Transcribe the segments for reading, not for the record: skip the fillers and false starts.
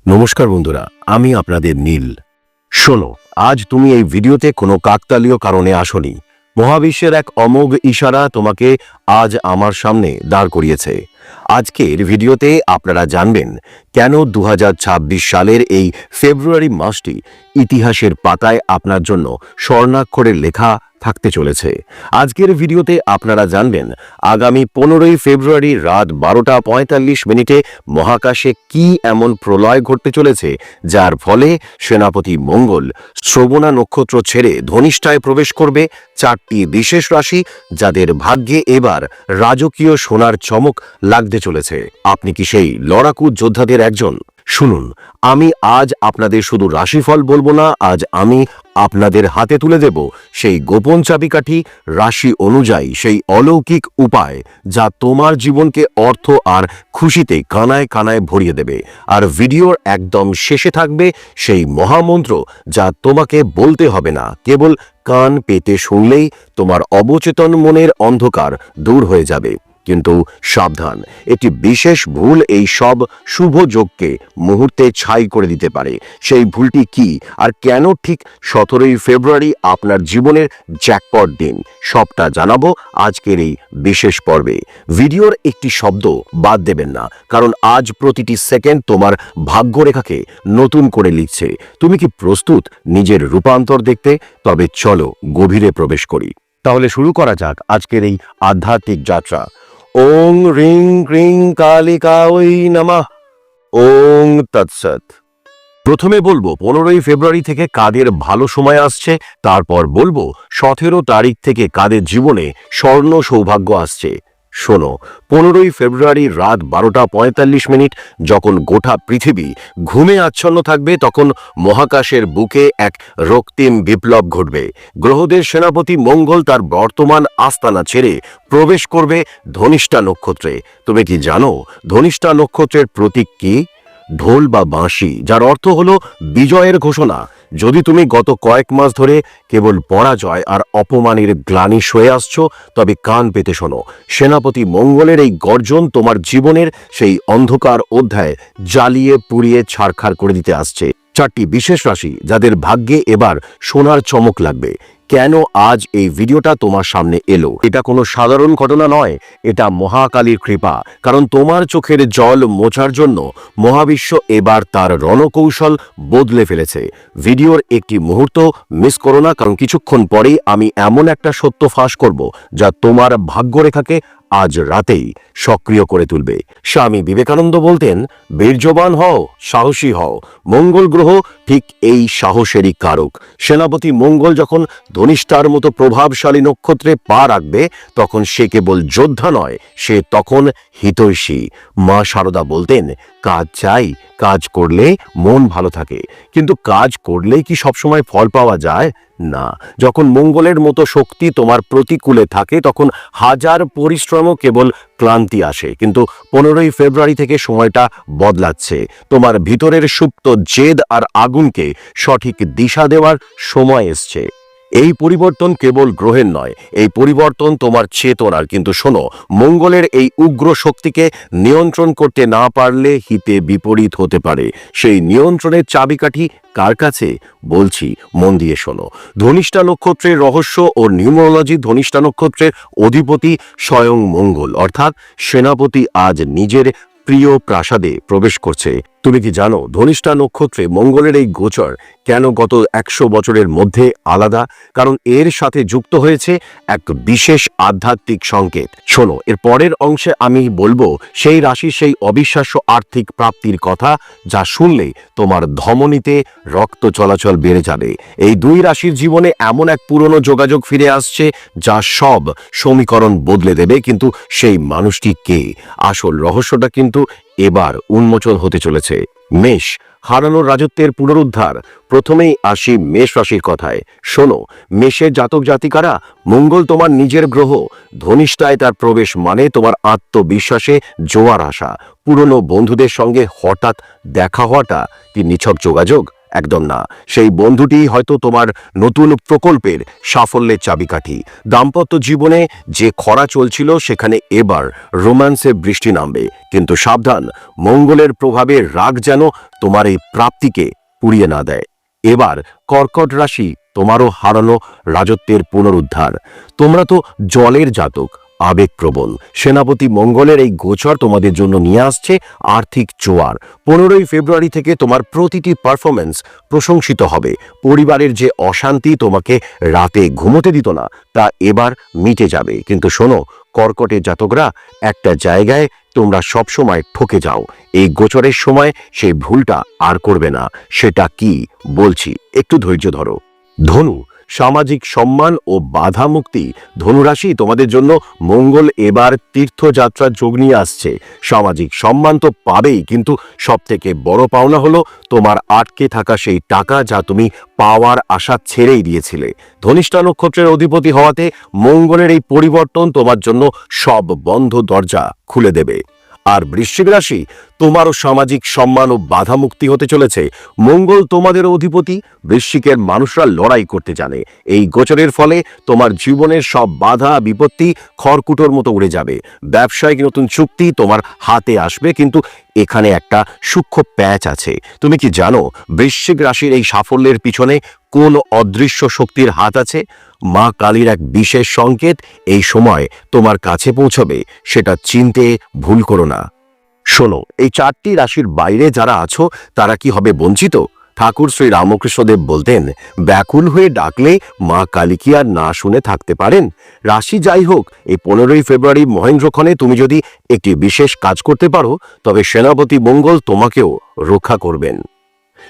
নমস্কার বন্ধুরা, আমি আপনাদের নীল। শোনো, আজ তুমি এই ভিডিওতে কোনো কাকতালীয় কারণে আসনি। মহাবিশ্বের এক অমোঘ ইশারা তোমাকে আজ আমার সামনে দাঁড় করিয়েছে। আজকের ভিডিওতে আপনারা জানবেন কেন 2026 সালের এই ফেব্রুয়ারি মাসটি ইতিহাসের পাতায় আপনার জন্য স্বর্ণাক্ষরে লেখা থাকতে চলেছে। আজকের ভিডিওতে আপনারা জানবেন আগামী 15ই ফেব্রুয়ারি রাত 12:45 মহাকাশে কি এমন প্রলয় ঘটতে চলেছে, যার ফলে সেনাপতি মঙ্গল শ্রবণা নক্ষত্র ছেড়ে ধনিষ্ঠায় প্রবেশ করবে। 4টি বিশেষ রাশি যাদের ভাগ্যে এবার রাজকীয় সোনার চমক লাগতে চলেছে। আপনি কি সেই লড়াকু যোদ্ধাদের একজন? শুনুন, আমি আজ আপনাদের শুধু রাশিফল বলবো না, আজ আমি আপনাদের হাতে তুলে দেব সেই গোপন চাবিকাঠি, রাশি অনুযায়ী সেই অলৌকিক উপায় যা তোমার জীবনকে অর্থ আর খুশিতে কানায় কানায় ভরিয়ে দেবে। আর ভিডিওর একদম শেষে থাকবে সেই মহামন্ত্র যা তোমাকে বলতে হবে না, কেবল কান পেতে শুনলেই তোমার অবচেতন মনের অন্ধকার দূর হয়ে যাবে। কিন্তু সাবধান, একটি বিশেষ ভুল এই সব শুভ যোগকে মুহূর্তে ছাই করে দিতে পারে। সেই ভুলটি কি আর কেন ঠিক 17ই ফেব্রুয়ারি আপনার জীবনের জ্যাকপট দিন, সবটা জানাবো আজকের এই বিশেষ পর্বে। ভিডিওর একটি শব্দ বাদ দেবেন না, কারণ আজ প্রতিটি সেকেন্ড তোমার ভাগ্যরেখাকে নতুন করে লিখছে। তুমি কি প্রস্তুত নিজের রূপান্তর দেখতে? তবে চলো গভীরে প্রবেশ করি। তাহলে শুরু করা যাক আজকের এই আধ্যাত্মিক যাত্রা। ওং রিং ক্রিং কালিকাঐ নমঃ। ওং তৎসৎ। প্রথমে বলবো 15ই ফেব্রুয়ারি থেকে কাদের ভালো সময় আসছে, তারপর বলবো 17 তারিখ থেকে কাদের জীবনে স্বর্ণ সৌভাগ্য আসছে। শোনো, 15ই ফেব্রুয়ারি রাত 12:45 যখন গোটা পৃথিবী ঘুমে আচ্ছন্ন থাকবে, তখন মহাকাশের বুকে এক রক্তিম বিপ্লব ঘটবে। গ্রহদের সেনাপতি মঙ্গল তার বর্তমান আস্তানা ছেড়ে প্রবেশ করবে ধনিষ্ঠা নক্ষত্রে। তুমি কি জানো ধনিষ্ঠা নক্ষত্রের প্রতীক কি? ঢোল বা বাঁশি, যার অর্থ হলো বিজয়ের ঘোষণা। যদি তুমি গত কয়েক মাস ধরে কেবল পরাজয় আর অপমানের গ্লানি সয়ে আসছো, তবে কান পেতে শোনো। সেনাপতি মঙ্গলের এই গর্জন তোমার জীবনের সেই অন্ধকার অধ্যায় জ্বালিয়ে পুড়িয়ে ছারখার করে দিতে আসছে। 4টি বিশেষ রাশি যাদের ভাগ্যে এবার সোনার চমক লাগবে। কেন আজ এই ভিডিওটা তোমার সামনে এলো? এটা কোনো সাধারণ ঘটনা নয়, এটা মহাকালীর কৃপা। কারণ তোমার চোখের জল মোছার জন্য মহাবিশ্ব এবার তার রণকৌশল বদলে ফেলেছে। ভিডিওর একটি মুহূর্ত মিস করো না, কারণ কিছুক্ষণ পরেই আমি এমন একটা সত্য ফাঁস করব যা তোমার ভাগ্যরেখাকে আজ রাতেই সক্রিয় করে তুলবে। স্বামী বিবেকানন্দ বলতেন, বীর্যবান হও, সাহসী হও। মঙ্গল গ্রহ ঠিক এই সাহসেরই কারক। সেনাপতি মঙ্গল যখন ধনিষ্ঠার মতো প্রভাবশালী নক্ষত্রে পা রাখবে, তখন সে কেবল যোদ্ধা নয়, সে তখন হিতৈষী। মা শারদা বলতেন, কাজ চাই, কাজ করলে মন ভালো থাকে। কিন্তু কাজ করলেই কি সবসময় ফল পাওয়া যায়? না। যখন মঙ্গলের মতো শক্তি তোমার প্রতিকূলে থাকে, তখন হাজার পরিশ্রমও কেবল ক্লান্তি আসে। কিন্তু 15ই ফেব্রুয়ারি থেকে সময়টা বদলাচ্ছে। তোমার ভিতরের সুপ্ত জেদ আর আগুনকে সঠিক দিশা দেওয়ার সময় এসছে। এই পরিবর্তন কেবল গ্রহের নয়, এই পরিবর্তন তোমার চেতনার। কিন্তু শোনো, মঙ্গলের এই উগ্র শক্তিকে নিয়ন্ত্রণ করতে না পারলে হিতে বিপরীত হতে পারে। সেই নিয়ন্ত্রণের চাবিকাঠি কার কাছে? বলছি, মন দিয়ে শোনো। ধনিষ্ঠা নক্ষত্রের রহস্য ও নিউমোলজি। ধনিষ্ঠা নক্ষত্রের অধিপতি স্বয়ং মঙ্গল, অর্থাৎ সেনাপতি আজ নিজের প্রিয় প্রাসাদে প্রবেশ করছে। তুমি কি জানো ধনিষ্ঠা নক্ষত্রে মঙ্গলের এই গোচর কেন গত 100 বছরের মধ্যে আলাদা? কারণ এর সাথে যুক্ত হয়েছে এক বিশেষ আধ্যাত্মিক সংকেত। শোনো, এর পরের অংশে আমি বলবো সেই রাশির সেই অবিশ্বাস্য আর্থিক প্রাপ্তির কথা, যা শুনলে তোমার ধমনীতে রক্ত চলাচল বেড়ে যাবে। এই দুই রাশির জীবনে এমন এক পুরনো যোগাযোগ ফিরে আসছে যা সব সমীকরণ বদলে দেবে। কিন্তু সেই মানুষটি কে? আসল রহস্যটা কিন্তু এবার উন্মোচন হতে চলেছে। মেষ, হারানোর রাজত্বের পুনরুদ্ধার। প্রথমেই আসি মেষ রাশির কথায়। শোনো, মেষের জাতক জাতিকারা, মঙ্গল তোমার নিজের গ্রহ। ধনিষ্ঠায় তার প্রবেশ মানে তোমার আত্মবিশ্বাসে জোয়ার আসা। পুরনো বন্ধুদের সঙ্গে হঠাৎ দেখা হওয়াটা কি নিছক যোগাযোগ? একদম না। সেই বন্ধুটি হয়তো তোমার নতুন প্রকল্পের সাফল্যের চাবিকাঠি। দাম্পত্য জীবনে যে খরা চলছিল সেখানে এবার রোম্যান্সের বৃষ্টি নামবে, কিন্তু সাবধান, মঙ্গলের প্রভাবে রাগ যেন তোমার এই প্রাপ্তিকে পুড়িয়ে না দেয়। এবার কর্কট রাশি, তোমারও হারানো রাজত্বের পুনরুদ্ধার। তোমরা তো জলের জাতক, আবেগপ্রবণ। সেনাপতি মঙ্গলের এই গোচর তোমাদের জন্য নিয়ে আসছে আর্থিক জোয়ার। 15ই ফেব্রুয়ারি থেকে তোমার প্রতিটি পারফরমেন্স প্রশংসিত হবে। পরিবারের যে অশান্তি তোমাকে রাতে ঘুমোতে দিত না, তা এবার মিটে যাবে। কিন্তু শোনো, কর্কটের জাতকরা, একটা জায়গায় তোমরা সবসময় ঠকে যাও। এই গোচরের সময় সেই ভুলটা আর করবে না। সেটা কি বলছি, একটু ধৈর্য ধরো। ধনু, সামাজিক সম্মান ও বাধা মুক্তি। ধনুরাশি, তোমাদের জন্য মঙ্গল এবার তীর্থযাত্রার যোগ নিয়ে আসছে। সামাজিক সম্মান তো পাবেই, কিন্তু সব থেকে বড় পাওনা হলো তোমার আটকে থাকা সেই টাকা যা তুমি পাওয়ার আশা ছেড়েই দিয়েছিলে। ধনিষ্ঠা নক্ষত্রের অধিপতি হওয়াতে মঙ্গলের এই পরিবর্তন তোমার জন্য সব বন্ধ দরজা খুলে দেবে। আর বৃশ্চিক রাশি, তোমারও সামাজিক সম্মান ও বাধা মুক্তি হতে চলেছে। মঙ্গল তোমাদের অধিপতি। বৃশ্চিকের মানুষরা লড়াই করতে জানে। এই গোচরের ফলে তোমার জীবনের সব বাধা বিপত্তি খড়কুটোর মতো উড়ে যাবে। ব্যবসায়িক নতুন চুক্তি তোমার হাতে আসবে, কিন্তু এখানে একটা সূক্ষ্ম প্যাঁচ আছে। তুমি কি জানো বৃশ্চিক রাশির এই সাফল্যের পিছনে কোন অদৃশ্য শক্তির হাত আছে? মা কালীর এক বিশেষ সংকেত এই সময় তোমার কাছে পৌঁছবে, সেটা চিনতে ভুল করো না। শোনো, এই 4টি রাশির বাইরে যারা আছো তারা কি হবে বঞ্চিত? ঠাকুর শ্রী রামকৃষ্ণদেব বলতেন, ব্যাকুল হয়ে ডাকলে মা কালী কি আর না শুনে থাকতে পারেন? রাশি যাই হোক, এই 15ই ফেব্রুয়ারি মহেন্দ্রক্ষণে তুমি যদি একটি বিশেষ কাজ করতে পারো, তবে সেনাপতি মঙ্গল তোমাকেও রক্ষা করবেন।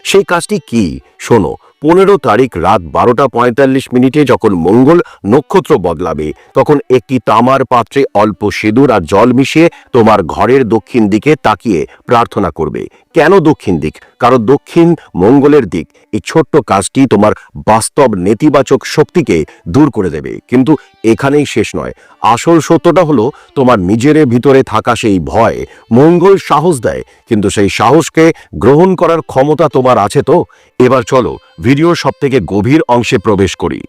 সেই কাজটি কি? শোনো, 15 তারিখ রাত 12:45 যখন মঙ্গল নক্ষত্র বদলাবে, তখন একটি তামার পাত্রে অল্প সিঁদুর আর জল মিশিয়ে তোমার ঘরের দক্ষিণ দিকে তাকিয়ে প্রার্থনা করবে। কেন দক্ষিণ দিক? কারণ দক্ষিণ মঙ্গলের দিক। এই ছোট্ট কাজটি তোমার বাস্তব নেতিবাচক শক্তিকে দূর করে দেবে। কিন্তু এখানেই শেষ নয়। আসল সত্যটা হলো, তোমার নিজের ভিতরে থাকা সেই ভয় মঙ্গল সাহস দেয়, কিন্তু সেই সাহসকে গ্রহণ করার ক্ষমতা তোমার আছে তো? এবার চলো ভিডিওর সব থেকে গভীর অংশে প্রবেশ করি।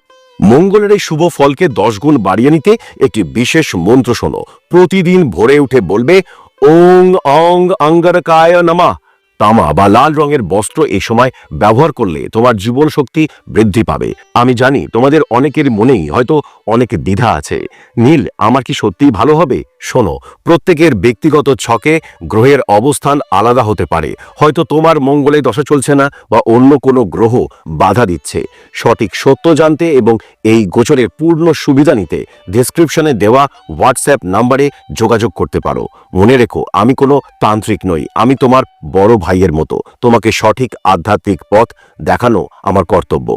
মঙ্গলের এই শুভ ফলকে 10 গুণ বাড়িয়ে নিতে একটি বিশেষ মন্ত্র শোনো। প্রতিদিন ভোরে উঠে বলবে, ওং অং অঙ্গারকায় নমঃ। তামা বা লাল রঙের বস্ত্র এই সময় ব্যবহার করলে তোমার জীবন শক্তি বৃদ্ধি পাবে। আমি জানি তোমাদের অনেকের মনেই হয়তো অনেক দ্বিধা আছে, নীল, আমার কি সত্যিই ভালো হবে? শোনো, প্রত্যেকের ব্যক্তিগত ছকে গ্রহের অবস্থান আলাদা হতে পারে। হয়তো তোমার মঙ্গলে দশা চলছে না, বা অন্য কোনো গ্রহ বাধা দিচ্ছে। সঠিক সত্য জানতে এবং এই গোচরের পূর্ণ সুবিধা নিতে ডেসক্রিপশনে দেওয়া হোয়াটসঅ্যাপ নাম্বারে যোগাযোগ করতে পারো। মনে রেখো, আমি কোনো তান্ত্রিক নই, আমি তোমার বড় ভাইয়ের মতো। তোমাকে সঠিক আধ্যাত্মিক পথ দেখানো আমার কর্তব্য।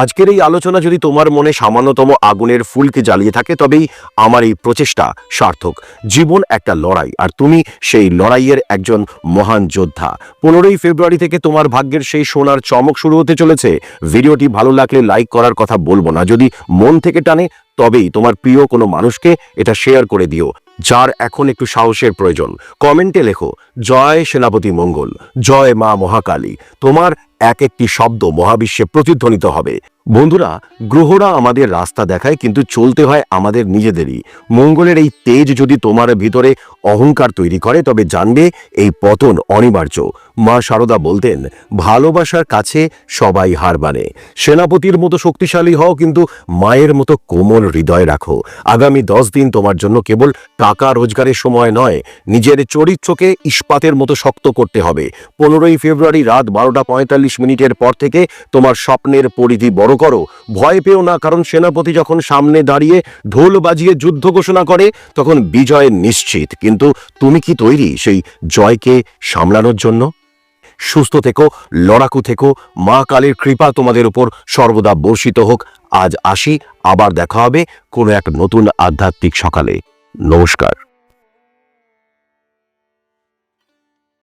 আজকের এই আলোচনা যদি তোমার মনে সামান্যতম আগুনের ফুলকে জ্বালিয়ে থাকে, তবেই আমার এই প্রচেষ্টা সার্থক। জীবন একটা লড়াই, আর তুমি সেই লড়াইয়ের একজন মহান যোদ্ধা। 15ই ফেব্রুয়ারি থেকে তোমার ভাগ্যের সেই সোনার চমক শুরু হতে চলেছে। ভিডিওটি ভালো লাগলে লাইক করার কথা বলবো না। যদি মন থেকে টানে, তবেই তোমার প্রিয় কোনো মানুষকে এটা শেয়ার করে দিও, যার এখন একটু সাহসের প্রয়োজন। কমেন্টে লেখো, জয় সেনাপতি মঙ্গল, জয় মা মহাকালী। তোমার এক একটি শব্দ মহাবিশ্বে প্রতিধ্বনিত হবে। বন্ধুরা, গ্রহরা আমাদের রাস্তা দেখায়, কিন্তু চলতে হয় আমাদের নিজেদেরই। মঙ্গলের এই তেজ যদি তোমার ভিতরে অহংকার তৈরি করে, তবে জানবে এই পতন অনিবার্য। মা শারদা বলতেন, ভালোবাসার কাছে সবাই হার মানে। সেনাপতির মতো শক্তিশালী হও, কিন্তু মায়ের মতো কোমল হৃদয় রাখো। আগামী 10 দিন তোমার জন্য কেবল টাকা রোজগারের সময় নয়, নিজের চরিত্রকে ইস্পাতের মতো শক্ত করতে হবে। 15ই ফেব্রুয়ারি রাত 12:45 পর থেকে তোমার স্বপ্নের পরিধি বড় করো। ভয় পেও না, কারণ সেনাপতি যখন সামনে দাঁড়িয়ে ঢোল বাজিয়ে যুদ্ধ ঘোষণা করে, তখন বিজয় নিশ্চিত। কিন্তু তুমি কি তৈরি সেই জয়কে সামলানোর জন্য? সুস্থ থেকো, লড়াকু থেকো। মা কালীর কৃপা তোমাদের উপর সর্বদা বর্ষিত হোক। আজ আসি, আবার দেখা হবে কোনো এক নতুন আধ্যাত্মিক সকালে। নমস্কার।